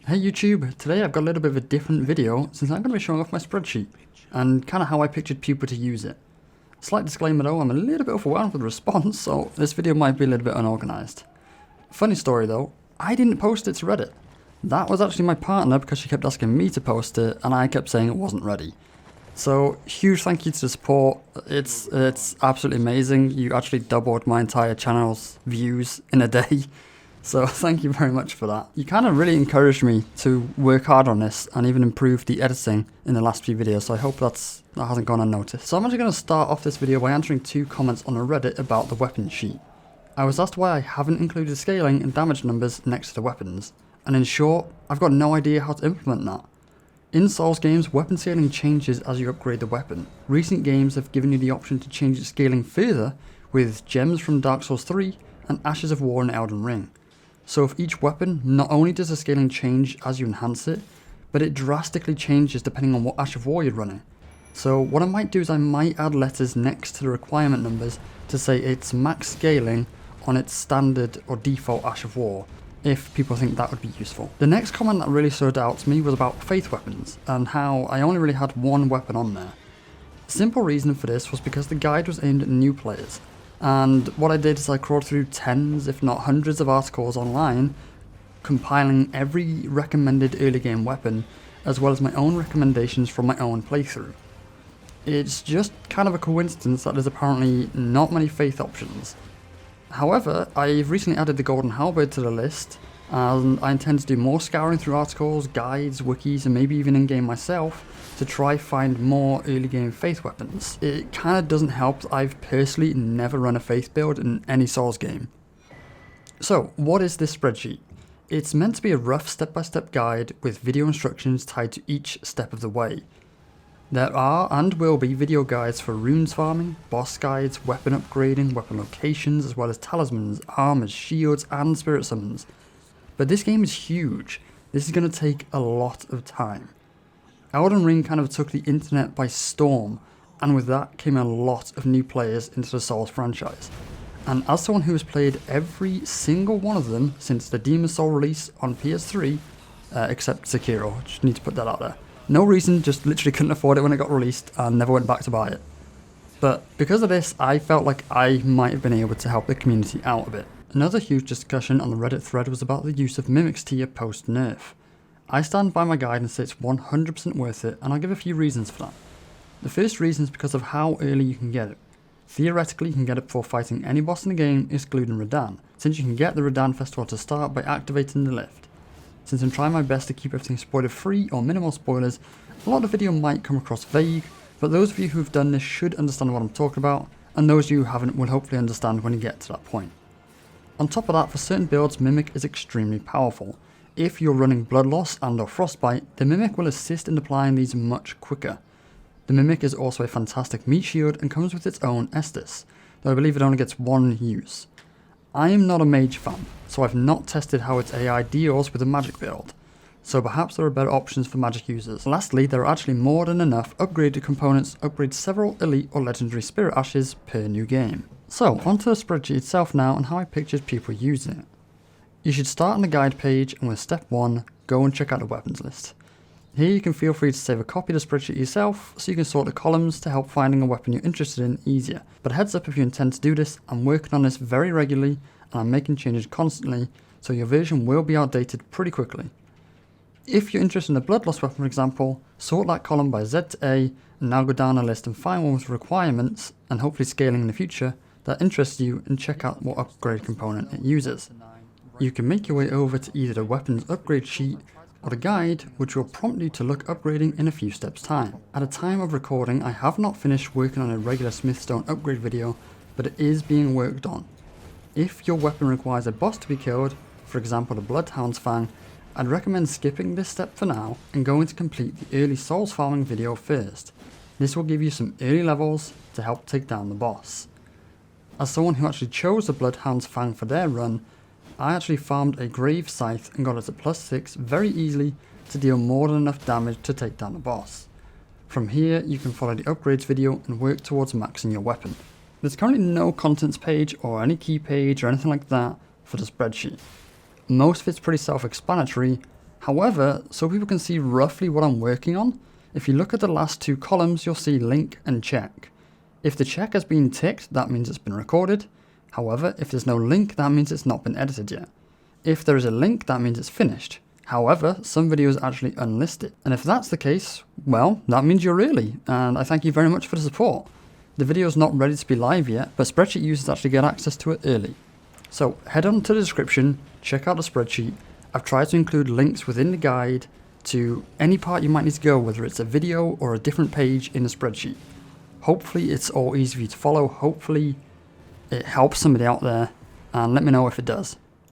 Hey YouTube, today I've got a little bit of a different video since I'm going to be showing off my spreadsheet and kind of how I pictured people to use it. Slight disclaimer though, I'm a little bit overwhelmed with the response, so this video might be a little bit unorganised. Funny story though, I didn't post it to Reddit. That was actually my partner because she kept asking me to post it and I kept saying it wasn't ready. So huge thank you to the support, it's absolutely amazing. You actually doubled my entire channel's views in a day. So thank you very much for that. You kind of really encouraged me to work hard on this and even improve the editing in the last few videos, so I hope that hasn't gone unnoticed. So I'm actually going to start off this video by answering 2 comments on a Reddit about the weapon sheet. I was asked why I haven't included scaling and damage numbers next to the weapons, and in short, I've got no idea how to implement that. In Souls games, weapon scaling changes as you upgrade the weapon. Recent games have given you the option to change its scaling further with gems from Dark Souls 3 and Ashes of War in Elden Ring. So with each weapon, not only does the scaling change as you enhance it, but it drastically changes depending on what Ash of War you're running. So what I might do is I might add letters next to the requirement numbers to say it's max scaling on its standard or default Ash of War, if people think that would be useful. The next comment that really stood out to me was about faith weapons, and how I only really had one weapon on there. The simple reason for this was because the guide was aimed at new players. And what I did is I crawled through tens, if not hundreds of articles online, compiling every recommended early game weapon, as well as my own recommendations from my own playthrough. It's just kind of a coincidence that there's apparently not many faith options. However, I've recently added the Golden Halberd to the list, and I intend to do more scouring through articles, guides, wikis, and maybe even in-game myself, to try find more early game faith weapons. It kind of doesn't help that I've personally never run a faith build in any Souls game. So, what is this spreadsheet? It's meant to be a rough step-by-step guide with video instructions tied to each step of the way. There are and will be video guides for runes farming, boss guides, weapon upgrading, weapon locations, as well as talismans, armors, shields, and spirit summons. But this game is huge. This is going to take a lot of time. Elden Ring kind of took the internet by storm, and with that came a lot of new players into the Souls franchise. And as someone who has played every single one of them since the Demon's Soul release on PS3, except Sekiro, just need to put that out there. No reason, just literally couldn't afford it when it got released and never went back to buy it. But because of this, I felt like I might have been able to help the community out a bit. Another huge discussion on the Reddit thread was about the use of mimics tier post-nerf. I stand by my guide and say it's 100% worth it, and I'll give a few reasons for that. The first reason is because of how early you can get it. Theoretically, you can get it before fighting any boss in the game, excluding Radahn, since you can get the Radahn festival to start by activating the lift. Since I'm trying my best to keep everything spoiler free or minimal spoilers, a lot of the video might come across vague, but those of you who have done this should understand what I'm talking about, and those of you who haven't will hopefully understand when you get to that point. On top of that, for certain builds, Mimic is extremely powerful. If you're running Blood Loss and or Frostbite, the Mimic will assist in applying these much quicker. The Mimic is also a fantastic meat shield and comes with its own Estus, though I believe it only gets one use. I am not a mage fan, so I've not tested how its AI deals with a magic build, so perhaps there are better options for magic users. Lastly, there are actually more than enough upgraded components to upgrade several elite or legendary spirit ashes per new game. So, onto the spreadsheet itself now and how I pictured people using it. You should start on the guide page, and with step 1, go and check out the weapons list. Here you can feel free to save a copy of the spreadsheet yourself, so you can sort the columns to help finding a weapon you're interested in easier. But heads up if you intend to do this, I'm working on this very regularly, and I'm making changes constantly, so your version will be outdated pretty quickly. If you're interested in a blood loss weapon for example, sort that column by Z to A, and now go down a list and find one with requirements, and hopefully scaling in the future, that interests you, and check out what upgrade component it uses. You can make your way over to either the weapons upgrade sheet or the guide, which will prompt you to look upgrading in a few steps time. At the time of recording, I have not finished working on a regular Smithstone upgrade video, but it is being worked on. If your weapon requires a boss to be killed, for example the Bloodhound's Fang, I'd recommend skipping this step for now and going to complete the early Souls farming video first. This will give you some early levels to help take down the boss. As someone who actually chose the Bloodhound's Fang for their run, I actually farmed a Grave Scythe and got it to +6 very easily to deal more than enough damage to take down the boss. From here you can follow the upgrades video and work towards maxing your weapon. There's currently no contents page or any key page or anything like that for the spreadsheet. Most of it's pretty self-explanatory, However, so people can see roughly what I'm working on, if you look at the last two columns, you'll see link and check. If the check has been ticked, that means it's been recorded. However, if there's no link, that means it's not been edited yet. If there is a link, that means it's finished. However, some videos actually unlisted. And if that's the case, well, that means you're early, and I thank you very much for the support. The video is not ready to be live yet, but Spreadsheet users actually get access to it early. So head on to the description, check out the spreadsheet. I've tried to include links within the guide to any part you might need to go, whether it's a video or a different page in the spreadsheet. Hopefully it's all easy for you to follow, hopefully it helps somebody out there, and let me know if it does.